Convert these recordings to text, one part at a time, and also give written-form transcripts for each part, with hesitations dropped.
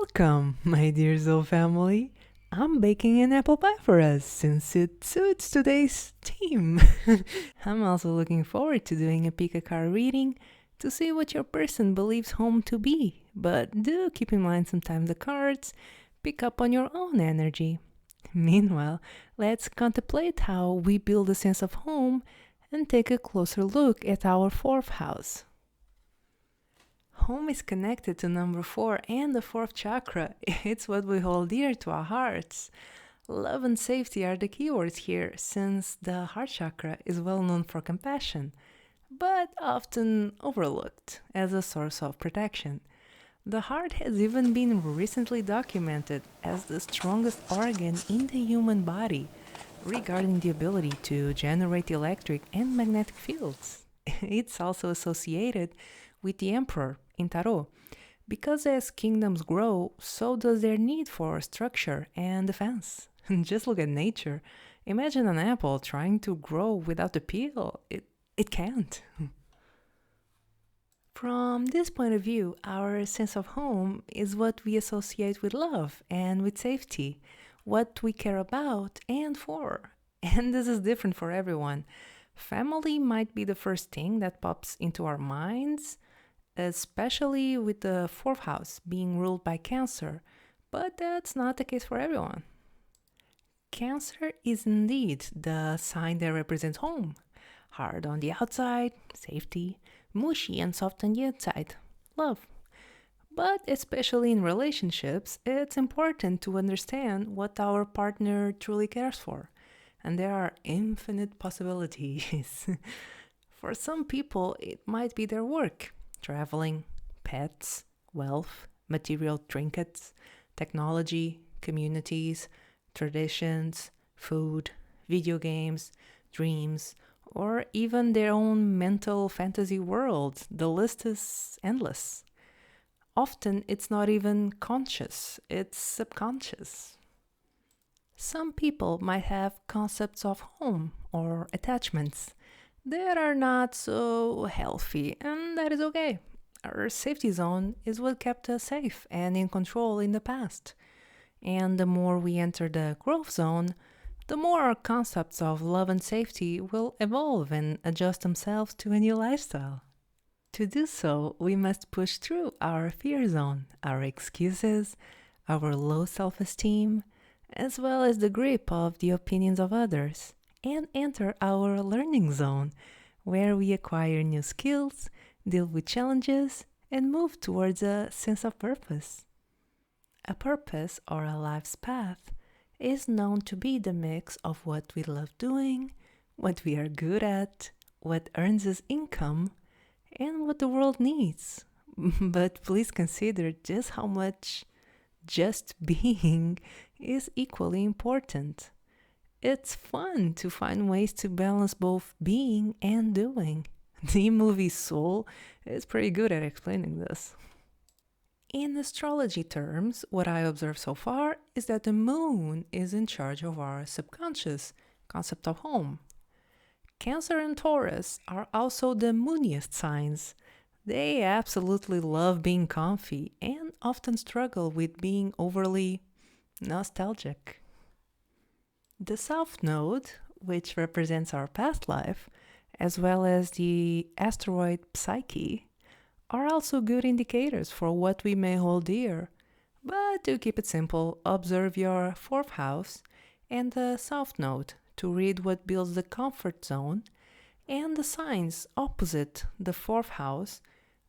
Welcome, my dear Zoe family. I'm baking an apple pie for us since it suits today's theme. I'm also looking forward to doing a pick a card reading to see what your person believes home to be. But do keep in mind sometimes the cards pick up on your own energy. Meanwhile, let's contemplate how we build a sense of home and take a closer look at our fourth house. Home is connected to number 4 and the fourth chakra. It's what we hold dear to our hearts. Love and safety are the keywords here, since the heart chakra is well known for compassion, but often overlooked as a source of protection. The heart has even been recently documented as the strongest organ in the human body regarding the ability to generate electric and magnetic fields. It's also associated with the emperor in tarot, because as kingdoms grow, so does their need for structure and defense. Just look at nature. Imagine an apple trying to grow without a peel. It can't. From this point of view, our sense of home is what we associate with love and with safety, what we care about and for. And this is different for everyone. Family might be the first thing that pops into our minds, especially with the fourth house being ruled by Cancer, but that's not the case for everyone. Cancer is indeed the sign that represents home. Hard on the outside, safety, mushy and soft on the inside, love. But especially in relationships, it's important to understand what our partner truly cares for. And there are infinite possibilities. For some people, it might be their work, traveling, pets, wealth, material trinkets, technology, communities, traditions, food, video games, dreams, or even their own mental fantasy world. The list is endless. Often it's not even conscious, it's subconscious. Some people might have concepts of home or attachments that are not so healthy, and that is okay. Our safety zone is what kept us safe and in control in the past. And the more we enter the growth zone, the more our concepts of love and safety will evolve and adjust themselves to a new lifestyle. To do so, we must push through our fear zone, our excuses, our low self esteem, as well as the grip of the opinions of others, and enter our learning zone, where we acquire new skills, deal with challenges, and move towards a sense of purpose. A purpose or a life's path is known to be the mix of what we love doing, what we are good at, what earns us income, and what the world needs. But please consider just how much just being is equally important. It's fun to find ways to balance both being and doing. The movie Soul is pretty good at explaining this. In astrology terms, what I observe so far is that the moon is in charge of our subconscious concept of home. Cancer and Taurus are also the mooniest signs. They absolutely love being comfy and often struggle with being overly nostalgic. The South Node, which represents our past life, as well as the asteroid Psyche, are also good indicators for what we may hold dear. But to keep it simple, observe your fourth house and the South Node to read what builds the comfort zone, and the signs opposite the fourth house,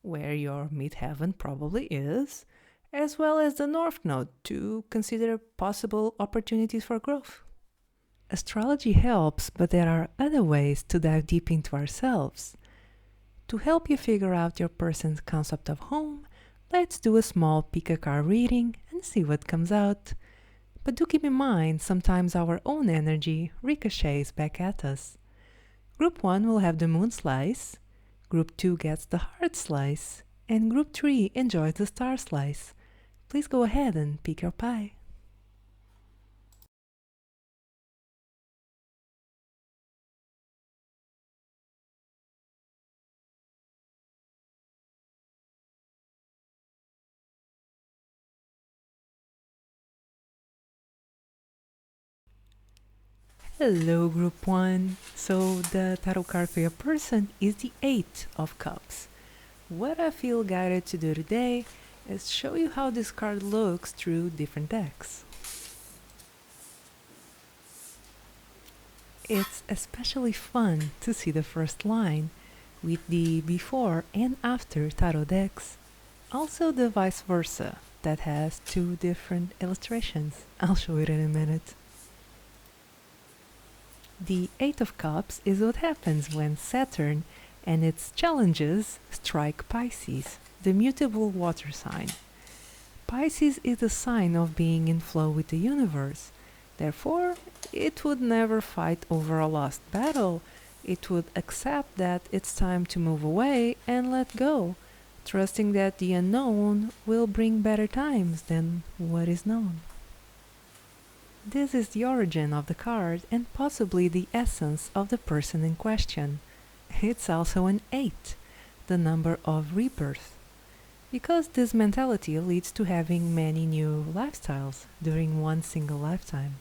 where your midheaven probably is, as well as the North Node to consider possible opportunities for growth. Astrology helps, but there are other ways to dive deep into ourselves. To help you figure out your person's concept of home, let's do a small pick a card reading and see what comes out. But do keep in mind, sometimes our own energy ricochets back at us. Group 1 will have the moon slice, Group 2 gets the heart slice, and Group 3 enjoys the star slice. Please go ahead and pick your pie. Hello, Group 1. So, the tarot card for your person is the Eight of Cups. What I feel guided to do today is show you how this card looks through different decks. It's especially fun to see the first line with the before and after tarot decks. Also the vice versa that has two different illustrations. I'll show it in a minute. The Eight of Cups is what happens when Saturn and its challenges strike Pisces, the mutable water sign. Pisces is a sign of being in flow with the universe. Therefore, it would never fight over a lost battle. It would accept that it's time to move away and let go, trusting that the unknown will bring better times than what is known. This is the origin of the card and possibly the essence of the person in question. It's also an 8, the number of rebirth, because this mentality leads to having many new lifestyles during one single lifetime.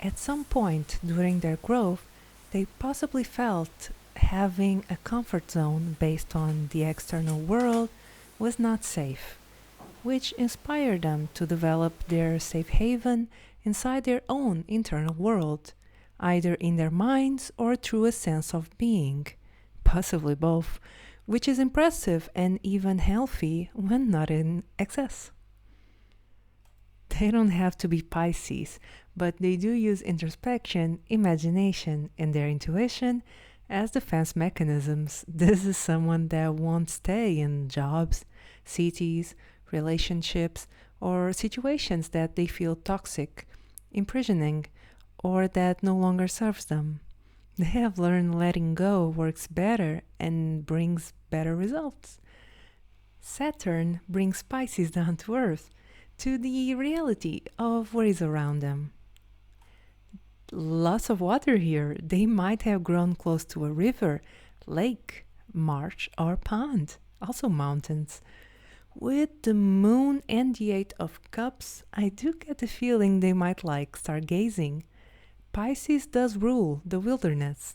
At some point during their growth, they possibly felt having a comfort zone based on the external world was not safe, which inspired them to develop their safe haven inside their own internal world, either in their minds or through a sense of being, possibly both, which is impressive and even healthy when not in excess. They don't have to be Pisces, but they do use introspection, imagination, and their intuition as defense mechanisms. This is someone that won't stay in jobs, cities, relationships, or situations that they feel toxic, imprisoning, or that no longer serves them. They have learned letting go works better and brings better results. Saturn brings Pisces down to earth, to the reality of what is around them. Lots of water here. They might have grown close to a river, lake, marsh, or pond, also mountains. With the moon and the Eight of Cups, I do get the feeling they might like stargazing. Pisces does rule the wilderness.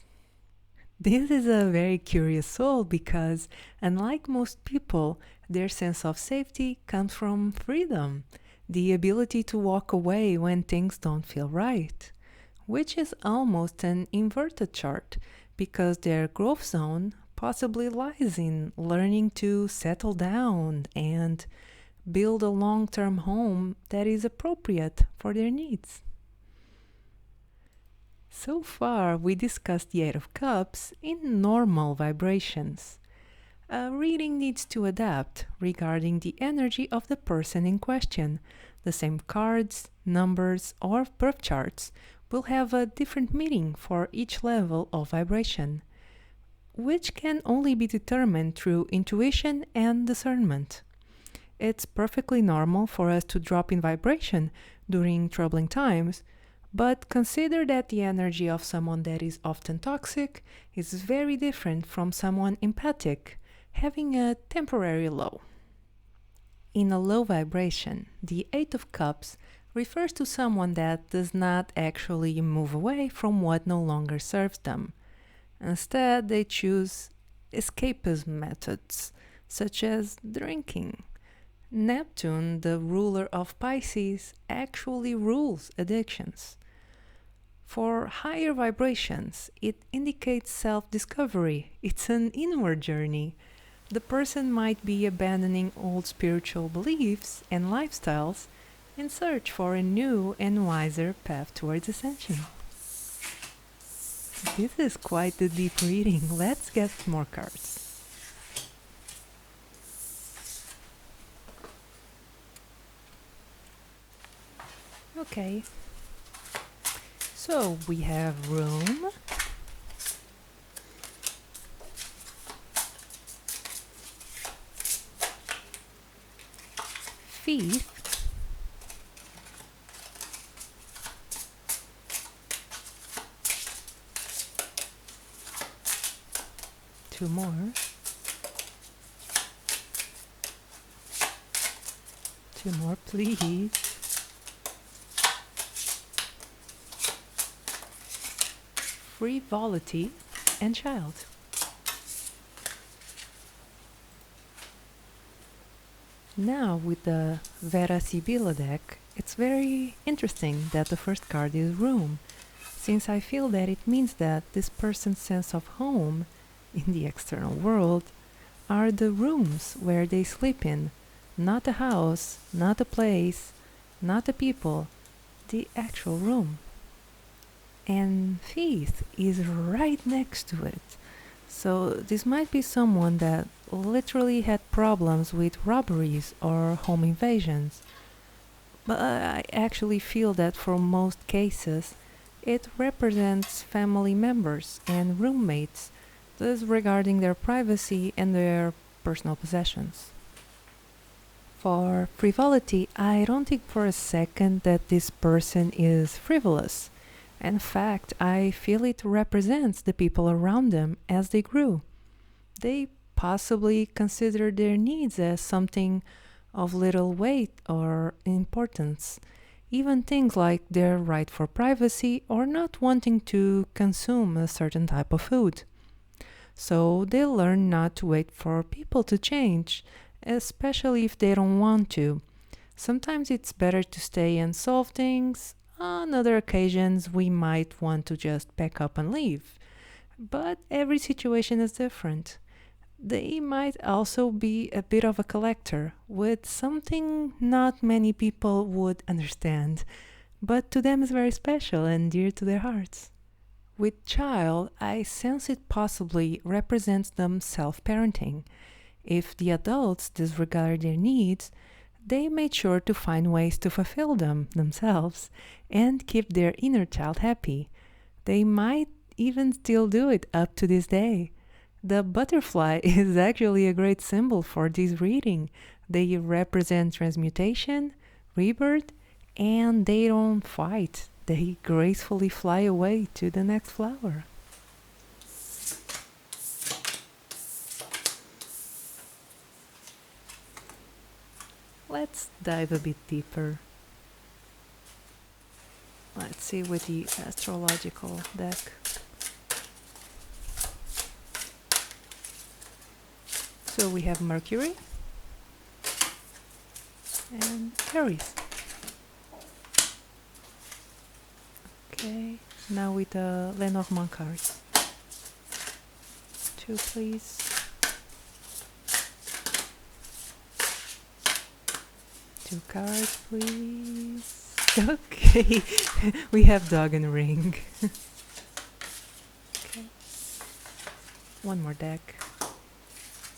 This is a very curious soul because, unlike most people, their sense of safety comes from freedom, the ability to walk away when things don't feel right, which is almost an inverted chart because their growth zone possibly lies in learning to settle down and build a long-term home that is appropriate for their needs. So far, we discussed the Eight of Cups in normal vibrations. A reading needs to adapt regarding the energy of the person in question. The same cards, numbers, or birth charts will have a different meaning for each level of vibration, which can only be determined through intuition and discernment. It's perfectly normal for us to drop in vibration during troubling times, but consider that the energy of someone that is often toxic is very different from someone empathic, having a temporary low. In a low vibration, the Eight of Cups refers to someone that does not actually move away from what no longer serves them. Instead, they choose escapism methods, such as drinking. Neptune, the ruler of Pisces, actually rules addictions. For higher vibrations, it indicates self-discovery. It's an inward journey. The person might be abandoning old spiritual beliefs and lifestyles in search for a new and wiser path towards ascension. This is quite the deep reading. Let's get more cards. Okay. So we have room, fifth, two more, two more please, frivolity, and child. Now, with the Vera Sibilla deck, it's very interesting that the first card is room, since I feel that it means that this person's sense of home in the external world are the rooms where they sleep in, not the house, not the place, not the people, the actual room. And faith is right next to it. So this might be someone that literally had problems with robberies or home invasions. But I actually feel that for most cases, it represents family members and roommates, thus regarding their privacy and their personal possessions. For frivolity, I don't think for a second that this person is frivolous. In fact, I feel it represents the people around them as they grew. They possibly consider their needs as something of little weight or importance. Even things like their right for privacy or not wanting to consume a certain type of food. So they learn not to wait for people to change, especially if they don't want to. Sometimes it's better to stay and solve things. On other occasions, we might want to just pack up and leave. But every situation is different. They might also be a bit of a collector, with something not many people would understand, but to them is very special and dear to their hearts. With child, I sense it possibly represents them self-parenting. If the adults disregard their needs, they made sure to find ways to fulfill them themselves and keep their inner child happy. They might even still do it up to this day. The butterfly is actually a great symbol for this reading. They represent transmutation, rebirth, and they don't fight. They gracefully fly away to the next flower. Let's dive a bit deeper. Let's see with the astrological deck. So we have Mercury and Aries. Okay, now with the Lenormand cards. 2, please. Two cards, please. Okay, we have dog and ring. Okay, one more deck.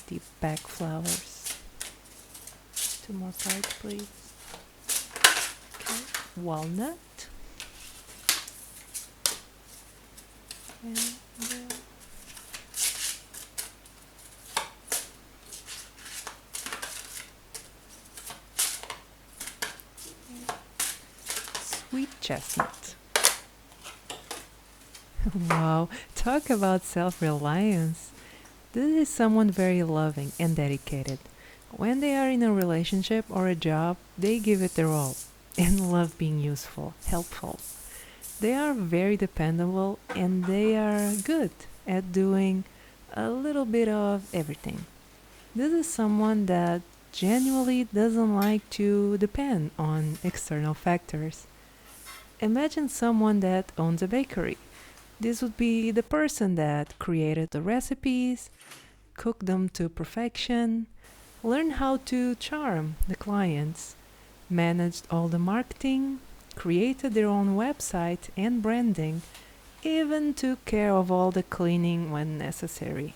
Deep back flowers. 2 more cards, please. Okay, walnut. And sweet chestnut. Wow, talk about self-reliance. This is someone very loving and dedicated. When they are in a relationship or a job, they give it their all and love being useful, helpful. They are very dependable and they are good at doing a little bit of everything. This is someone that genuinely doesn't like to depend on external factors. Imagine someone that owns a bakery. This would be the person that created the recipes, cooked them to perfection, learned how to charm the clients, managed all the marketing, created their own website and branding, even took care of all the cleaning when necessary.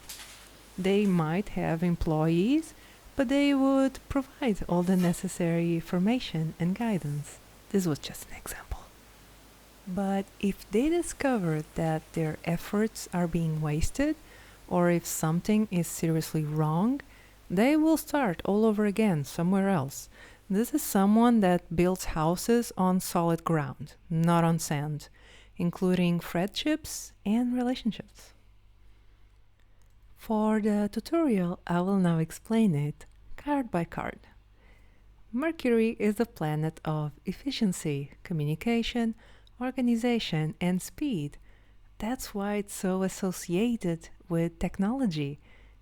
They might have employees, but they would provide all the necessary information and guidance. This was just an example. But if they discover that their efforts are being wasted, or if something is seriously wrong, they will start all over again somewhere else. This is someone that builds houses on solid ground, not on sand, including friendships and relationships. For the tutorial, I will now explain it card by card. Mercury is the planet of efficiency, communication, organization, and speed, That's why it's so associated with technology.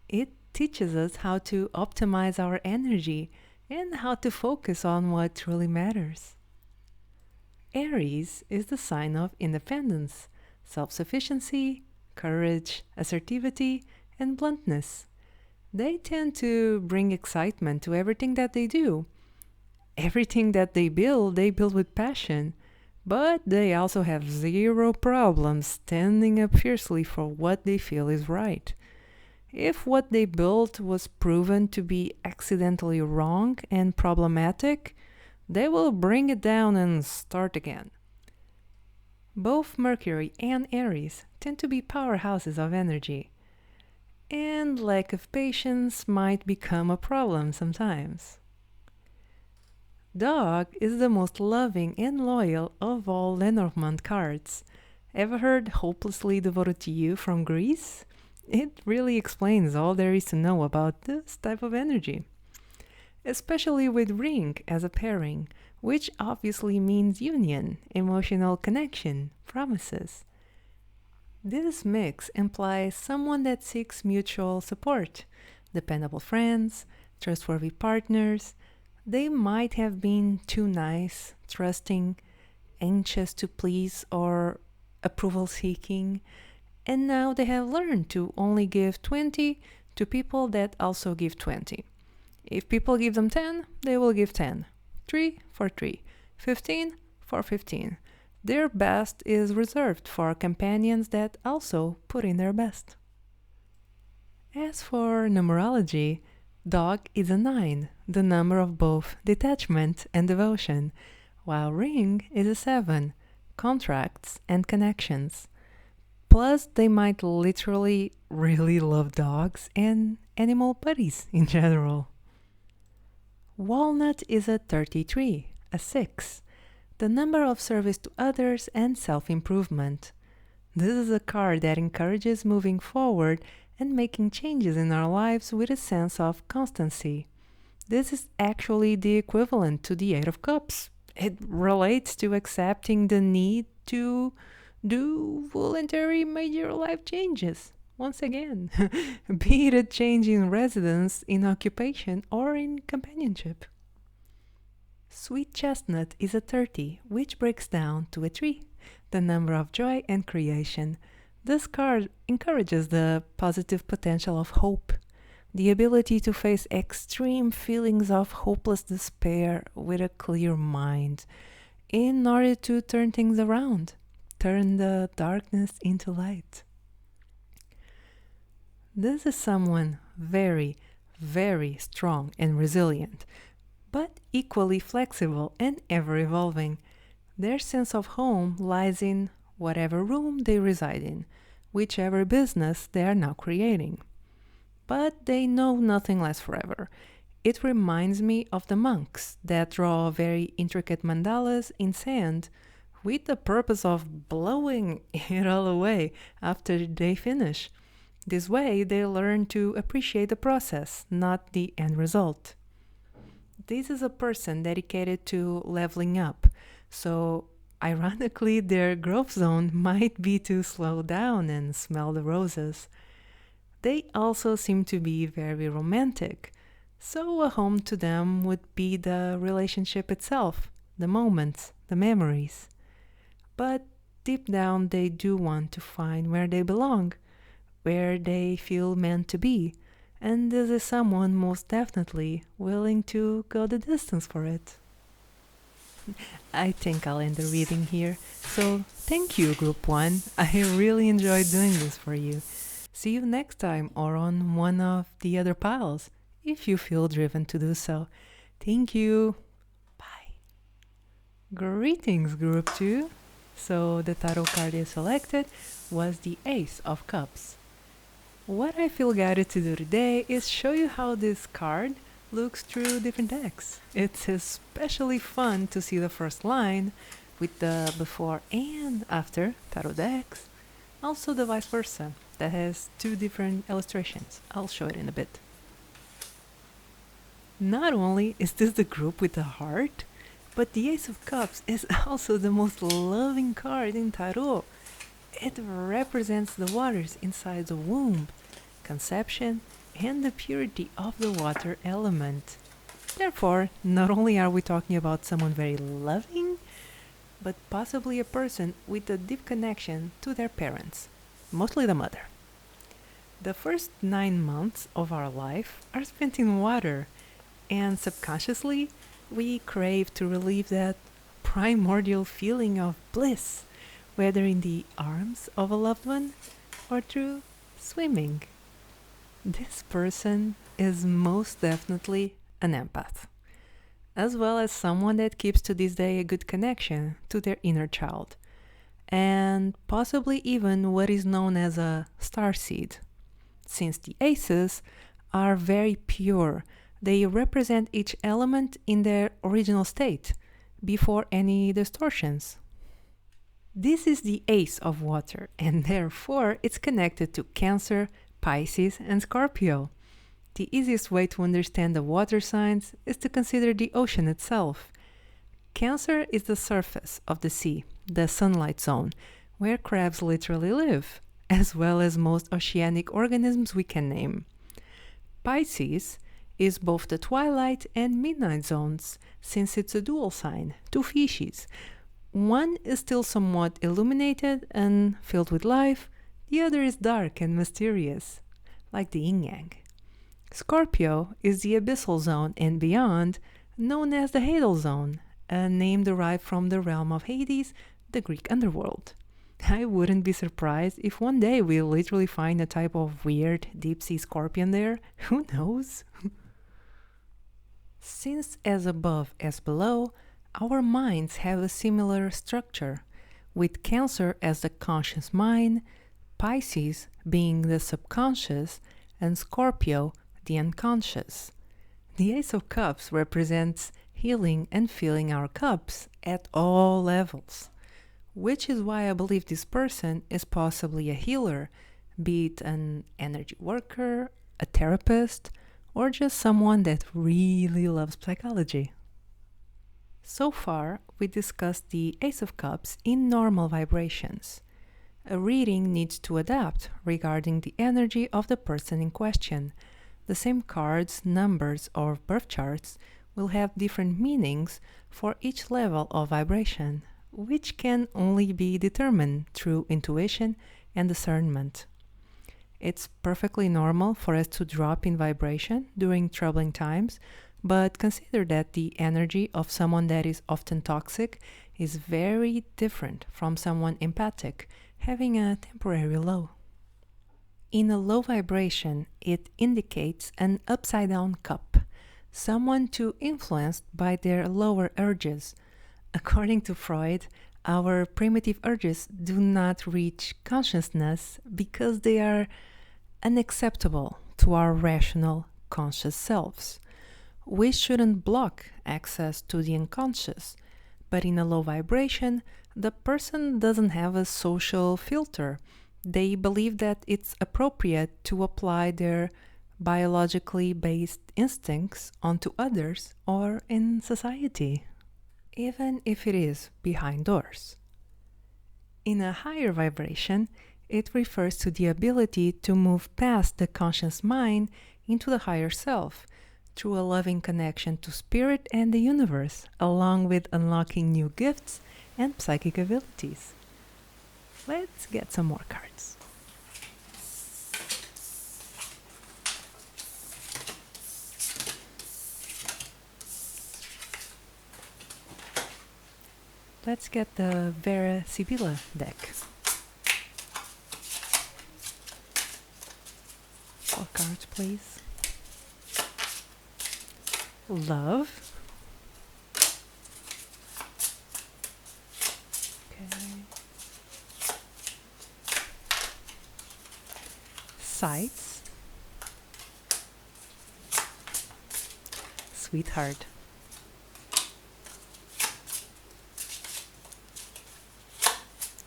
It teaches us how to optimize our energy and how to focus on what truly matters. Aries is the sign of independence, self sufficiency, courage, assertivity, and bluntness. They tend to bring excitement to everything that they do. Everything that they build with passion. But they also have zero problems standing up fiercely for what they feel is right. If what they built was proven to be accidentally wrong and problematic, they will bring it down and start again. Both Mercury and Aries tend to be powerhouses of energy, and lack of patience might become a problem sometimes. Dog is the most loving and loyal of all Lenormand cards. Ever heard Hopelessly Devoted to You from Greece? It really explains all there is to know about this type of energy. Especially with ring as a pairing, which obviously means union, emotional connection, promises. This mix implies someone that seeks mutual support, dependable friends, trustworthy partners. They might have been too nice, trusting, anxious to please, or approval seeking, and now they have learned to only give 20 to people that also give 20. If people give them 10, they will give 10. 3 for 3. 15 for 15. Their best is reserved for companions that also put in their best. As for numerology, Dog is a 9, the number of both detachment and devotion, while Ring is a 7, contracts and connections. Plus, they might literally really love dogs and animal buddies in general. Walnut is a 33, a 6, the number of service to others and self improvement. This is a card that encourages moving forward and making changes in our lives with a sense of constancy. This is actually the equivalent to the Eight of Cups. It relates to accepting the need to do voluntary major life changes. Once again, be it a change in residence, in occupation, or in companionship. Sweet Chestnut is a 30, which breaks down to a 3, the number of joy and creation. This card encourages the positive potential of hope, the ability to face extreme feelings of hopeless despair with a clear mind, in order to turn things around, turn the darkness into light. This is someone very, very strong and resilient, but equally flexible and ever evolving. Their sense of home lies in whatever room they reside in, whichever business they are now creating. But they know nothing lasts forever. It reminds me of the monks that draw very intricate mandalas in sand with the purpose of blowing it all away after they finish. This way, they learn to appreciate the process, not the end result. This is a person dedicated to leveling up, so ironically, their growth zone might be to slow down and smell the roses. They also seem to be very romantic, so a home to them would be the relationship itself, the moments, the memories. But deep down, they do want to find where they belong, where they feel meant to be, and this is someone most definitely willing to go the distance for it. I think I'll end the reading here. So thank you, Group 1. I really enjoyed doing this for you. See you next time or on one of the other piles, if you feel driven to do so. Thank you. Bye. Greetings, Group 2. So the tarot card you selected was the Ace of Cups. What I feel guided to do today is show you how this card looks through different decks. It's especially fun to see the first line with the before and after tarot decks. Also the vice versa, that has two different illustrations. I'll show it in a bit. Not only is this the group with the heart, but the Ace of Cups is also the most loving card in tarot. It represents the waters inside the womb, conception, and the purity of the water element. Therefore, not only are we talking about someone very loving, but possibly a person with a deep connection to their parents, mostly the mother. The first 9 months of our life are spent in water, and subconsciously, we crave to relieve that primordial feeling of bliss, whether in the arms of a loved one or through swimming. This person is most definitely an empath, as well as someone that keeps to this day a good connection to their inner child, and possibly even what is known as a starseed. Since the aces are very pure, they represent each element in their original state, before any distortions. This is the ace of water, and therefore it's connected to Cancer, Pisces, and Scorpio. The easiest way to understand the water signs is to consider the ocean itself. Cancer is the surface of the sea, the sunlight zone, where crabs literally live, as well as most oceanic organisms we can name. Pisces is both the twilight and midnight zones, since it's a dual sign, two fishes. One is still somewhat illuminated and filled with life, the other is dark and mysterious, like the yin yang. Scorpio is the abyssal zone and beyond, known as the Hadal zone, a name derived from the realm of Hades, the Greek underworld. I wouldn't be surprised if one day we literally find a type of weird deep sea scorpion there. Who knows? Since as above as below, our minds have a similar structure, with Cancer as the conscious mind, Pisces being the subconscious, and Scorpio the unconscious. The Ace of Cups represents healing and filling our cups at all levels, which is why I believe this person is possibly a healer, be it an energy worker, a therapist, or just someone that really loves psychology. So far, we discussed the Ace of Cups in normal vibrations. A reading needs to adapt regarding the energy of the person in question. The same cards, numbers, or birth charts will have different meanings for each level of vibration, which can only be determined through intuition and discernment. It's perfectly normal for us to drop in vibration during troubling times, but consider that the energy of someone that is often toxic is very different from someone empathic, having a temporary low. In a low vibration, it indicates an upside down cup, someone too influenced by their lower urges. According to Freud, our primitive urges do not reach consciousness because they are unacceptable to our rational, conscious selves. We shouldn't block access to the unconscious, but in a low vibration, the person doesn't have a social filter. They believe that it's appropriate to apply their biologically based instincts onto others or in society, even if it is behind doors. In a higher vibration, it refers to the ability to move past the conscious mind into the higher self through a loving connection to spirit and the universe, along with unlocking new gifts and psychic abilities. Let's get some more cards. Let's get the Vera Sibilla deck. 4 cards, please. Love. Okay. Sights. Sweetheart.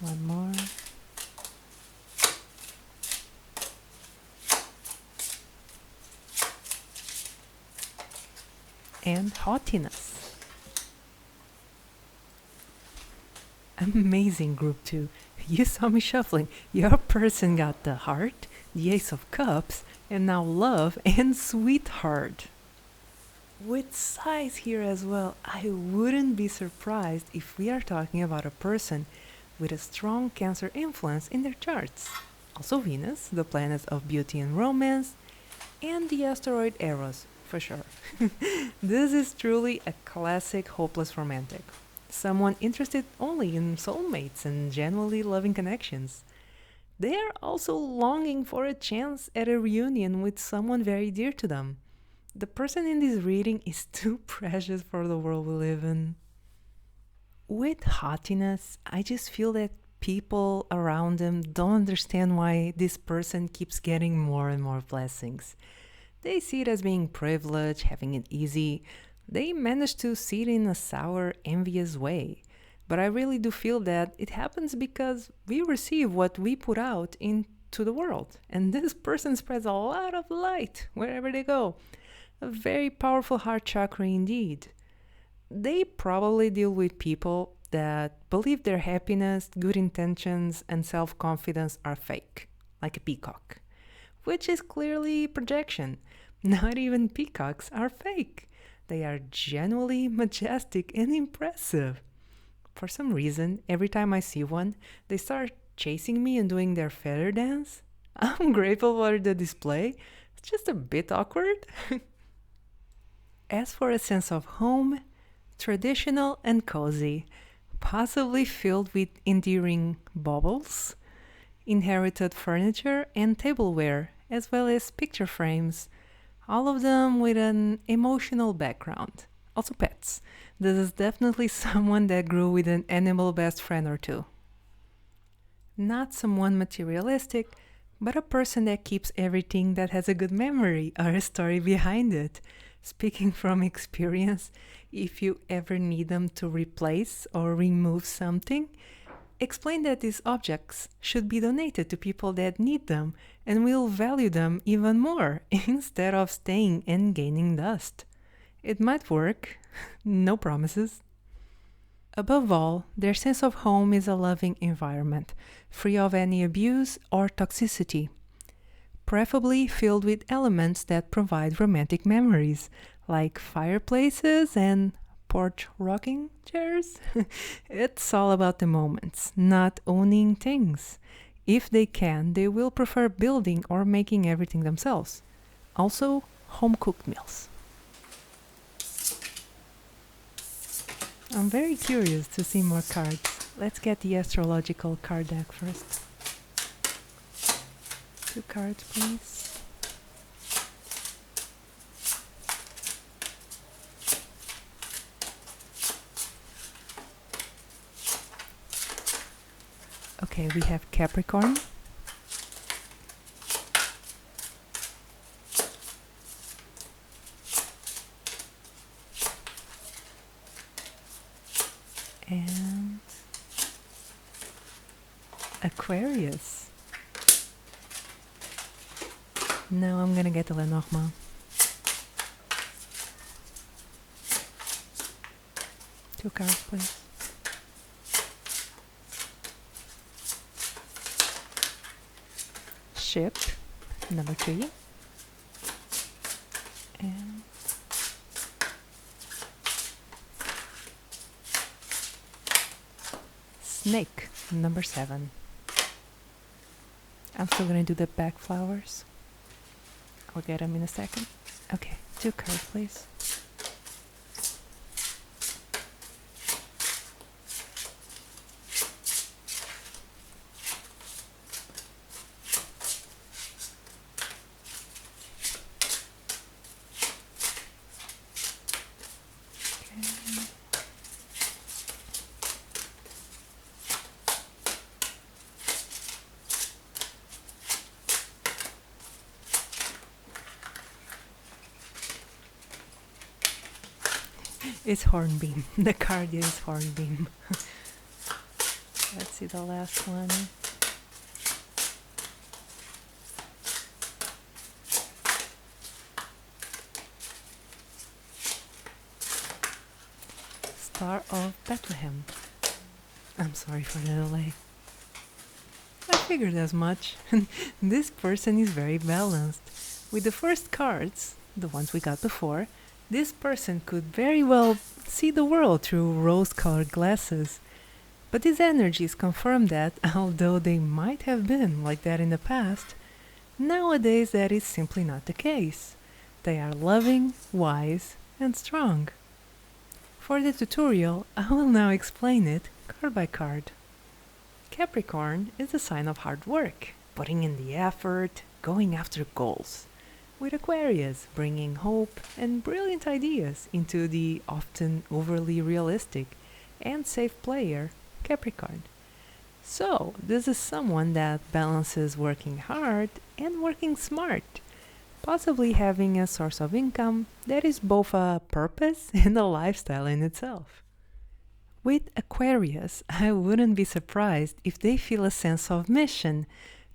One more. And haughtiness. Amazing group 2. you saw me shuffling. Your person got the heart, the ace of cups, and now love and sweetheart. With size here as well, I wouldn't be surprised if we are talking about a person with a strong Cancer influence in their charts. Also Venus, the planet of beauty and romance, and the asteroid Eros, for sure. This is truly a classic hopeless romantic. Someone interested only in soulmates and genuinely loving connections. They are also longing for a chance at a reunion with someone very dear to them. The person in this reading is too precious for the world we live in. With haughtiness, I just feel that people around them don't understand why this person keeps getting more and more blessings. They see it as being privileged, having it easy. They manage to see it in a sour, envious way. But I really do feel that it happens because we receive what we put out into the world. And this person spreads a lot of light wherever they go. A very powerful heart chakra indeed. They probably deal with people that believe their happiness, good intentions, and self confidence are fake, like a peacock, which is clearly projection. Not even peacocks are fake. They are genuinely majestic and impressive. For some reason, every time I see one, they start chasing me and doing their feather dance. I'm grateful for the display. It's just a bit awkward. As for a sense of home, traditional and cozy, possibly filled with endearing baubles, inherited furniture and tableware, as well as picture frames, all of them with an emotional background. Also pets. This is definitely someone that grew with an animal best friend or two. Not someone materialistic, but a person that keeps everything that has a good memory or a story behind it. Speaking from experience, if you ever need them to replace or remove something, explain that these objects should be donated to people that need them and will value them even more instead of staying and gaining dust. It might work, no promises. Above all, their sense of home is a loving environment, free of any abuse or toxicity, preferably filled with elements that provide romantic memories, like fireplaces and porch rocking chairs. It's all about the moments, not owning things. If they can, they will prefer building or making everything themselves. Also, home cooked meals. I'm very curious to see more cards. Let's get the astrological card deck first. 2 cards, please. Okay, we have Capricorn, and Aquarius. Now I'm gonna get the Lenormand. 2 cards, please. Ship, number 3. And Snake, number 7. I'm still gonna do the back flowers. I'll get them in a second. Okay, 2 cards, please. It's Hornbeam. The card is Hornbeam. Let's see the last one. Star of Bethlehem. I'm sorry for the delay. figured as much. This person is very balanced. With the first cards, the ones we got before, this person could very well see the world through rose colored glasses. But these energies confirm that, although they might have been like that in the past, nowadays that is simply not the case. They are loving, wise, and strong. For the tutorial, I will now explain it card by card. Capricorn is a sign of hard work, putting in the effort, going after goals. With Aquarius bringing hope and brilliant ideas into the often overly realistic and safe player, Capricorn. So, this is someone that balances working hard and working smart, possibly having a source of income that is both a purpose and a lifestyle in itself. With Aquarius, I wouldn't be surprised if they feel a sense of mission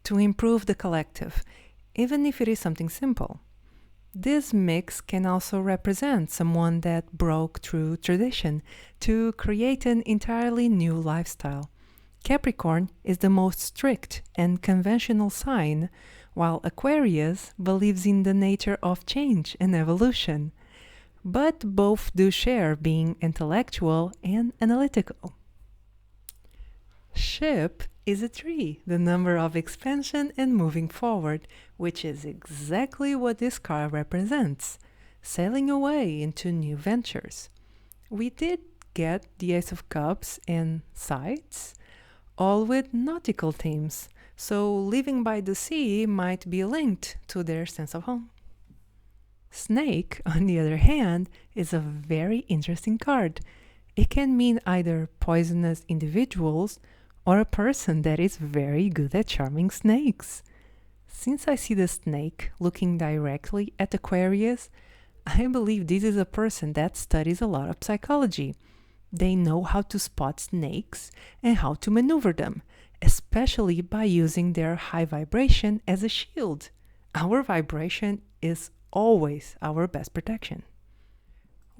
to improve the collective, even if it is something simple. This mix can also represent someone that broke through tradition to create an entirely new lifestyle. Capricorn is the most strict and conventional sign, while Aquarius believes in the nature of change and evolution. But both do share being intellectual and analytical. Ship is a tree, the number of expansion and moving forward, which is exactly what this card represents, sailing away into new ventures. We did get the Ace of Cups and Sides, all with nautical themes, so living by the sea might be linked to their sense of home. Snake, on the other hand, is a very interesting card. It can mean either poisonous individuals or a person that is very good at charming snakes. Since I see the snake looking directly at Aquarius, I believe this is a person that studies a lot of psychology. They know how to spot snakes and how to maneuver them, especially by using their high vibration as a shield. Our vibration is always our best protection.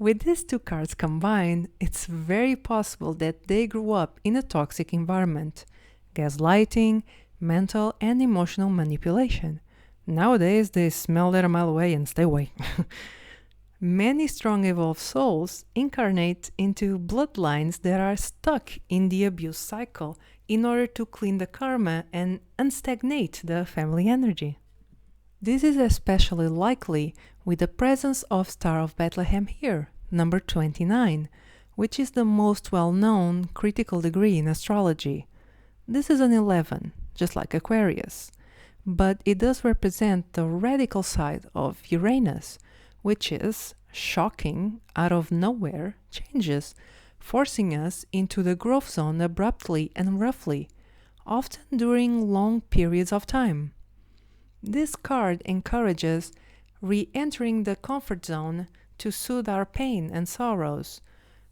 With these two cards combined, it's very possible that they grew up in a toxic environment, gaslighting, mental and emotional manipulation. Nowadays, they smell that a mile away and stay away. Many strong evolved souls incarnate into bloodlines that are stuck in the abuse cycle in order to clean the karma and unstagnate the family energy. This is especially likely with the presence of Star of Bethlehem here, number 29, which is the most well-known critical degree in astrology. This is an 11, just like Aquarius, but it does represent the radical side of Uranus, which is shocking, out of nowhere changes, forcing us into the growth zone abruptly and roughly, often during long periods of time. This card encourages re-entering the comfort zone to soothe our pain and sorrows.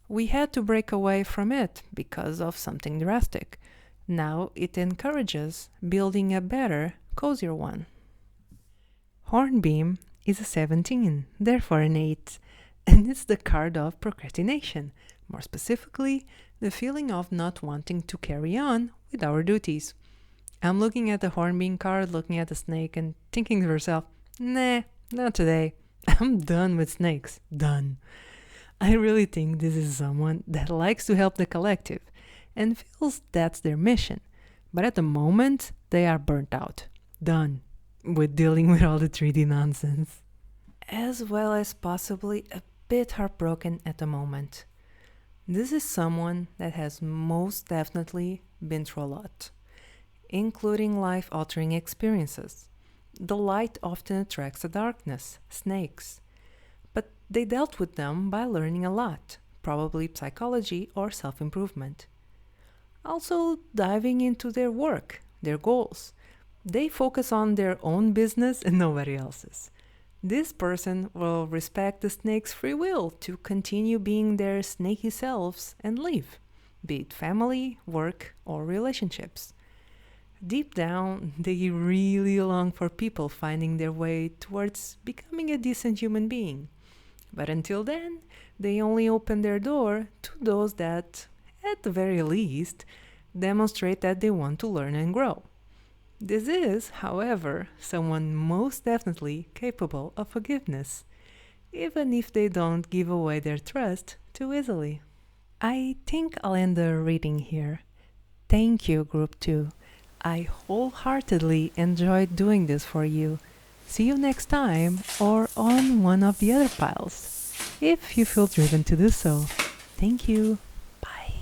We had to break away from it because of something drastic. Now it encourages building a better, cozier one. Hornbeam is a 17, therefore an 8, and it's the card of procrastination, more specifically, the feeling of not wanting to carry on with our duties. I'm looking at the hornbeam card, looking at the snake, and thinking to myself, nah, not today. I'm done with snakes. Done. I really think this is someone that likes to help the collective and feels that's their mission. But at the moment, they are burnt out. Done with dealing with all the 3D nonsense. As well as possibly a bit heartbroken at the moment. This is someone that has most definitely been through a lot, including life-altering experiences. The light often attracts the darkness, snakes. But they dealt with them by learning a lot, probably psychology or self-improvement. Also diving into their work, their goals. They focus on their own business and nobody else's. This person will respect the snake's free will to continue being their snaky selves and live, be it family, work, or relationships. Deep down, they really long for people finding their way towards becoming a decent human being. But until then, they only open their door to those that, at the very least, demonstrate that they want to learn and grow. This is, however, someone most definitely capable of forgiveness, even if they don't give away their trust too easily. I think I'll end the reading here. Thank you, Group 2. I wholeheartedly enjoyed doing this for you. See you next time or on one of the other piles, if you feel driven to do so. Thank you. Bye.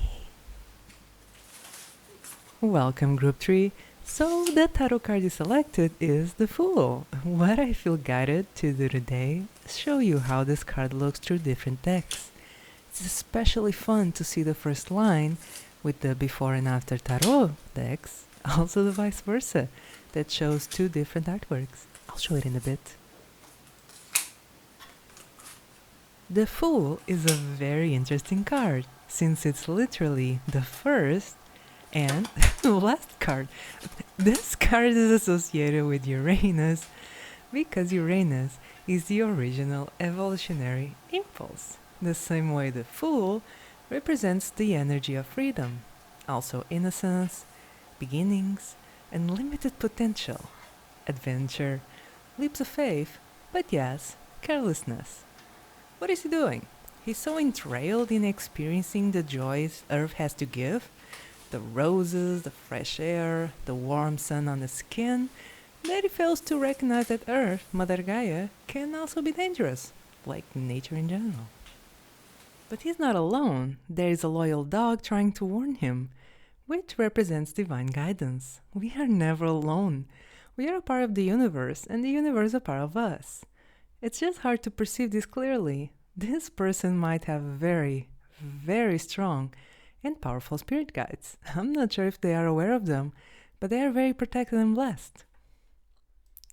Welcome, Group 3. So, the tarot card you selected is the Fool. What I feel guided to do today is show you how this card looks through different decks. It's especially fun to see the first line with the before and after tarot decks, also the vice versa, that shows two different artworks. I'll show it in a bit. The Fool is a very interesting card, since it's literally the first and last card. This card is associated with Uranus because Uranus is the original evolutionary impulse. The same way the Fool represents the energy of freedom, also innocence, beginnings, and limited potential, adventure, leaps of faith, but yes, carelessness. What is he doing? He's so enthralled in experiencing the joys Earth has to give, the roses, the fresh air, the warm sun on the skin, that he fails to recognize that Earth, Mother Gaia, can also be dangerous, like nature in general. But he's not alone. There is a loyal dog trying to warn him, which represents divine guidance. We are never alone. We are a part of the universe, and the universe is a part of us. It's just hard to perceive this clearly. This person might have very, very strong and powerful spirit guides. I'm not sure if they are aware of them, but they are very protected and blessed.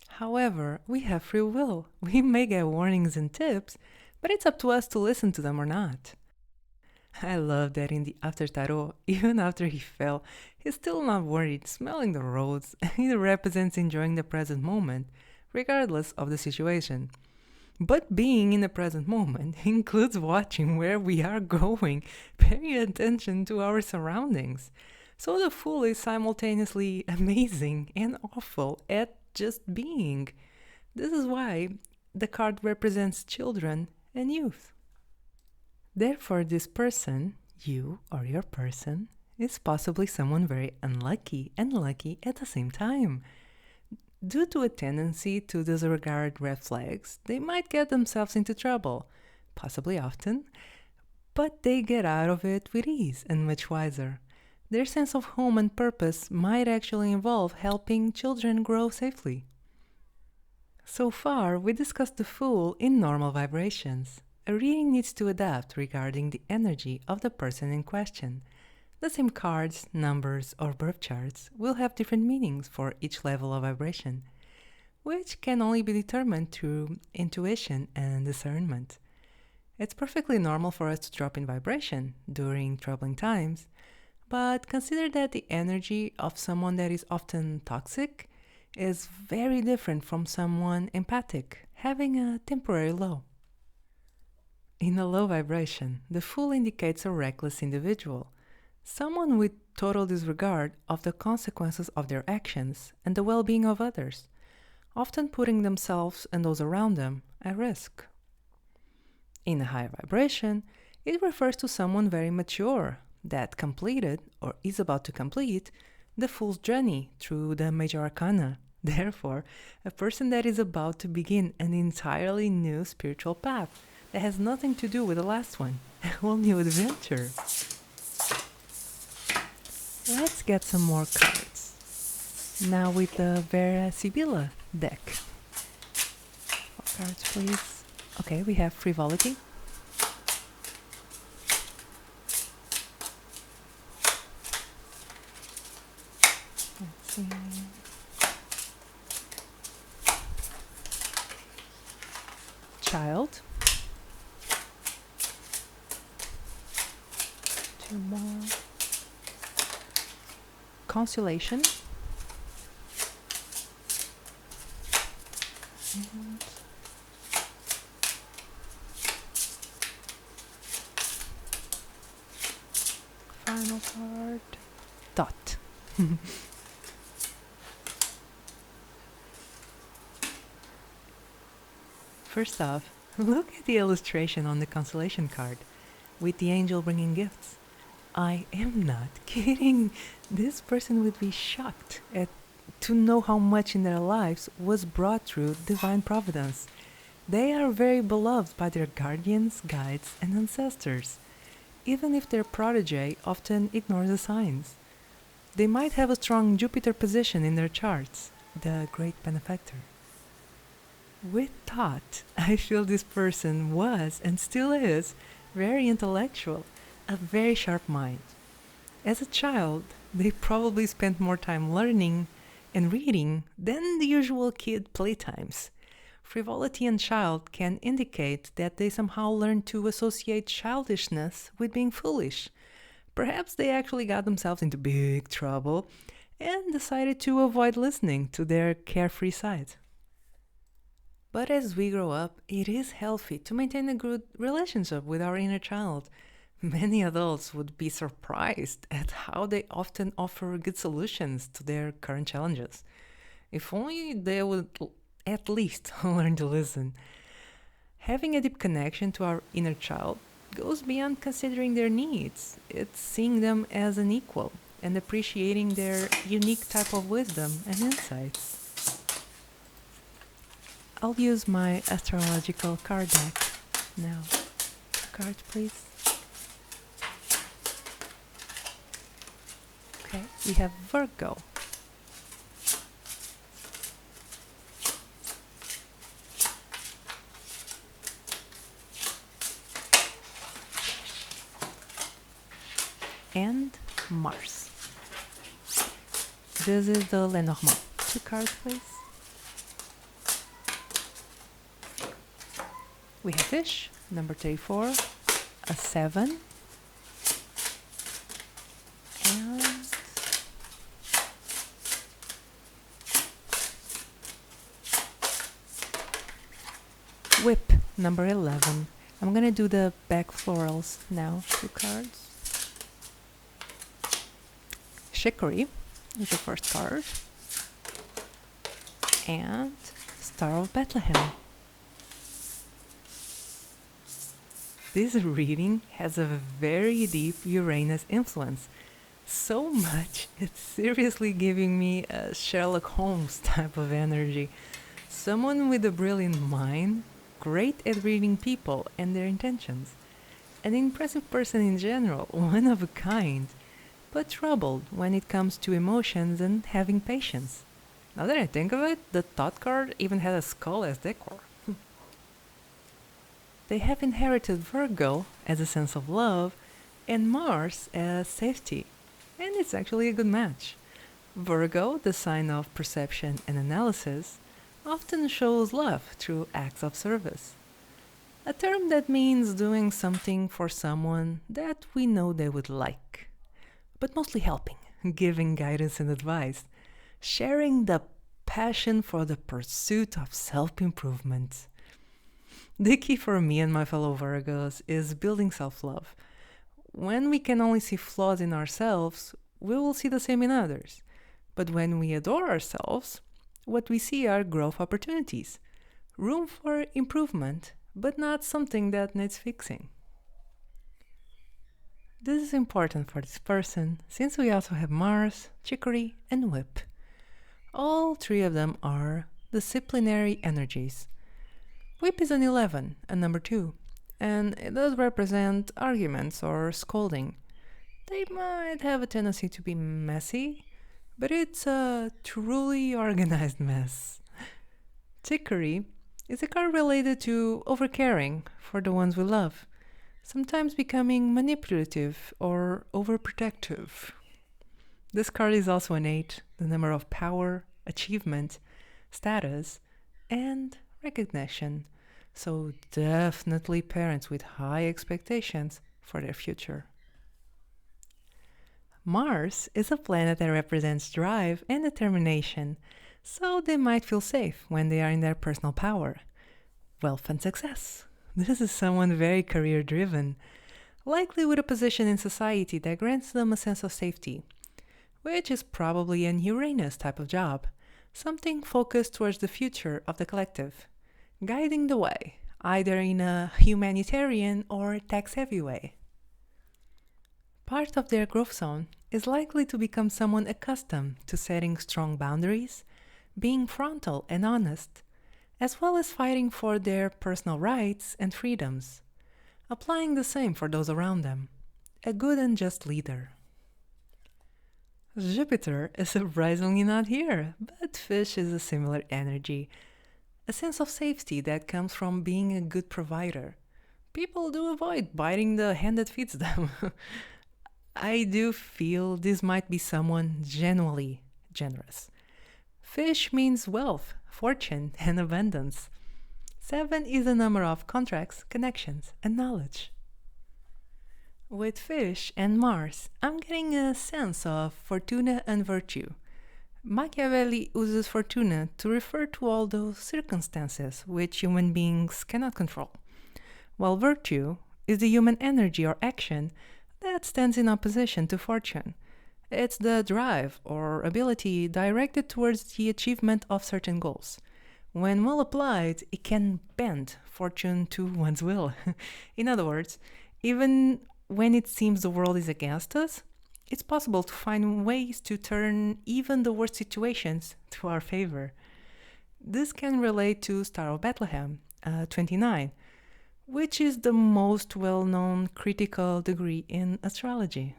However, we have free will. We may get warnings and tips, but it's up to us to listen to them or not. I love that in the After Tarot, even after he fell, he's still not worried, smelling the rose. He represents enjoying the present moment, regardless of the situation. But being in the present moment includes watching where we are going, paying attention to our surroundings. So the Fool is simultaneously amazing and awful at just being. This is why the card represents children and youth. Therefore, this person, you or your person, is possibly someone very unlucky and lucky at the same time. Due to a tendency to disregard red flags, they might get themselves into trouble, possibly often, but they get out of it with ease and much wiser. Their sense of home and purpose might actually involve helping children grow safely. So far, we discussed the Fool in normal vibrations. A reading needs to adapt regarding the energy of the person in question. The same cards, numbers, or birth charts will have different meanings for each level of vibration, which can only be determined through intuition and discernment. It's perfectly normal for us to drop in vibration during troubling times, but consider that the energy of someone that is often toxic is very different from someone empathic, having a temporary low. In a low vibration, the Fool indicates a reckless individual, someone with total disregard of the consequences of their actions and the well-being of others, often putting themselves and those around them at risk. In a high vibration, it refers to someone very mature that completed or is about to complete the Fool's journey through the major arcana. Therefore, a person that is about to begin an entirely new spiritual path that has nothing to do with the last one, a whole new adventure. Let's get some more cards. Now with the Vera Sibilla deck. 4 cards, please. Okay, we have Frivolity. Let's see. Child. 2 more. Consolation. And final card. Dot. First off, look at the illustration on the consolation card with the angel bringing gifts. I am not kidding. This person would be shocked to know how much in their lives was brought through divine providence. They are very beloved by their guardians, guides, and ancestors, even if their protege often ignores the signs. They might have a strong Jupiter position in their charts, the great benefactor. With thought, I feel this person was and still is very intellectual, a very sharp mind. As a child, they probably spent more time learning and reading than the usual kid playtimes. Frivolity in child can indicate that they somehow learned to associate childishness with being foolish. Perhaps they actually got themselves into big trouble and decided to avoid listening to their carefree side. But as we grow up, it is healthy to maintain a good relationship with our inner child. Many adults would be surprised at how they often offer good solutions to their current challenges. If only they would at least learn to listen. Having a deep connection to our inner child goes beyond considering their needs. It's seeing them as an equal and appreciating their unique type of wisdom and insights. I'll use my astrological card deck now. Cards, please. Okay, we have Virgo. And Mars. This is the Lenormand. 2 cards, please. We have Fish, number 34, a 7, and Whip, number 11. I'm gonna do the back florals now, 2 cards. Chicory is the first card, and Star of Bethlehem. This reading has a very deep Uranus influence. So much, it's seriously giving me a Sherlock Holmes type of energy. Someone with a brilliant mind, great at reading people and their intentions. An impressive person in general, one of a kind, but troubled when it comes to emotions and having patience. Now that I think of it, the Thought card even has a skull as decor. They have inherited Virgo as a sense of love and Mars as safety, and it's actually a good match. Virgo, the sign of perception and analysis, often shows love through acts of service. A term that means doing something for someone that we know they would like, but mostly helping, giving guidance and advice, sharing the passion for the pursuit of self-improvement. The key for me and my fellow Virgos is building self-love. When we can only see flaws in ourselves, we will see the same in others. But when we adore ourselves, what we see are growth opportunities, room for improvement, but not something that needs fixing. This is important for this person since we also have Mars, Chicory, and Whip. All 3 of them are disciplinary energies. Whip is an 11, a number 2, and it does represent arguments or scolding. They might have a tendency to be messy, but it's a truly organized mess. Chicory is a card related to overcaring for the ones we love, sometimes becoming manipulative or overprotective. This card is also an 8, the number of power, achievement, status, and recognition. So definitely parents with high expectations for their future. Mars is a planet that represents drive and determination, so they might feel safe when they are in their personal power. Wealth and success. This is someone very career-driven, likely with a position in society that grants them a sense of safety, which is probably an Uranus type of job, something focused towards the future of the collective. guiding the way, either in a humanitarian or tax-heavy way. Part of their growth zone is likely to become someone accustomed to setting strong boundaries, being frontal and honest, as well as fighting for their personal rights and freedoms, applying the same for those around them. A good and just leader. Jupiter is surprisingly not here, but Fish is a similar energy. A sense of safety that comes from being a good provider. People do avoid biting the hand that feeds them. I do feel this might be someone genuinely generous. Fish means wealth, fortune, and abundance. 7 is a number of contracts, connections, and knowledge. With Fish and Mars, I'm getting a sense of fortuna and virtue. Machiavelli uses fortuna to refer to all those circumstances which human beings cannot control, while virtue is the human energy or action that stands in opposition to fortune. It's the drive or ability directed towards the achievement of certain goals. When well applied, it can bend fortune to one's will. In other words, even when it seems the world is against us, it's possible to find ways to turn even the worst situations to our favor. This can relate to Star of Bethlehem, 29, which is the most well-known critical degree in astrology.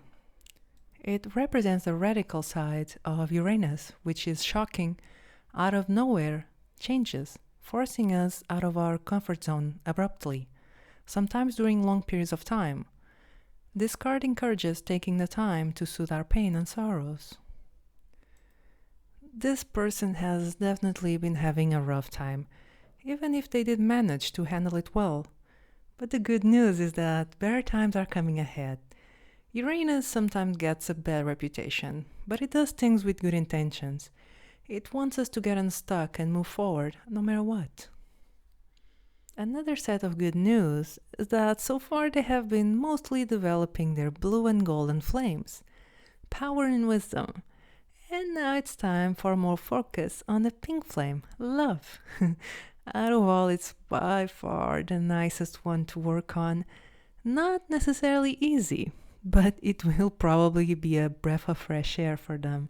It represents the radical side of Uranus, which is shocking, out of nowhere changes, forcing us out of our comfort zone abruptly, sometimes during long periods of time. This card encourages taking the time to soothe our pain and sorrows. This person has definitely been having a rough time, even if they did manage to handle it well. But the good news is that better times are coming ahead. Uranus sometimes gets a bad reputation, but it does things with good intentions. It wants us to get unstuck and move forward, no matter what. Another set of good news is that so far they have been mostly developing their blue and golden flames, power and wisdom. And now it's time for more focus on the pink flame, love. Out of all, it's by far the nicest one to work on. Not necessarily easy, but it will probably be a breath of fresh air for them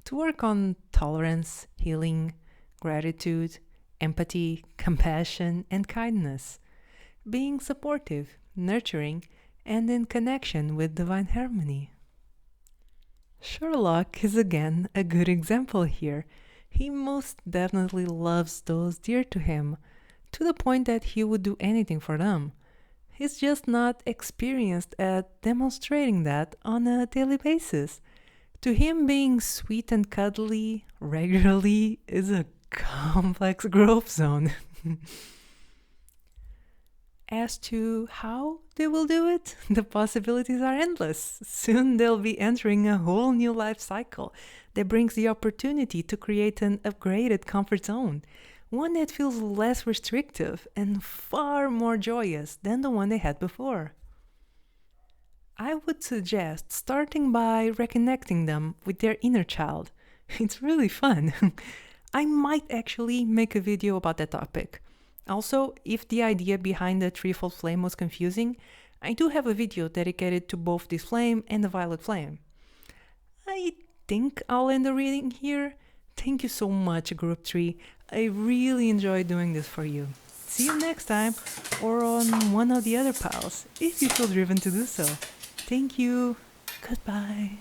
to work on tolerance, healing, gratitude, empathy, compassion, and kindness, being supportive, nurturing, and in connection with divine harmony. Sherlock is again a good example here. He most definitely loves those dear to him, to the point that he would do anything for them. He's just not experienced at demonstrating that on a daily basis. To him, being sweet and cuddly regularly is a complex growth zone. As to how they will do it, the possibilities are endless. Soon they'll be entering a whole new life cycle that brings the opportunity to create an upgraded comfort zone, one that feels less restrictive and far more joyous than the one they had before. I would suggest starting by reconnecting them with their inner child. It's really fun. I might actually make a video about that topic. Also, if the idea behind the threefold flame was confusing, I do have a video dedicated to both this flame and the violet flame. I think I'll end the reading here. Thank you so much, Group 3. I really enjoyed doing this for you. See you next time, or on one of the other piles, if you feel driven to do so. Thank you. Goodbye.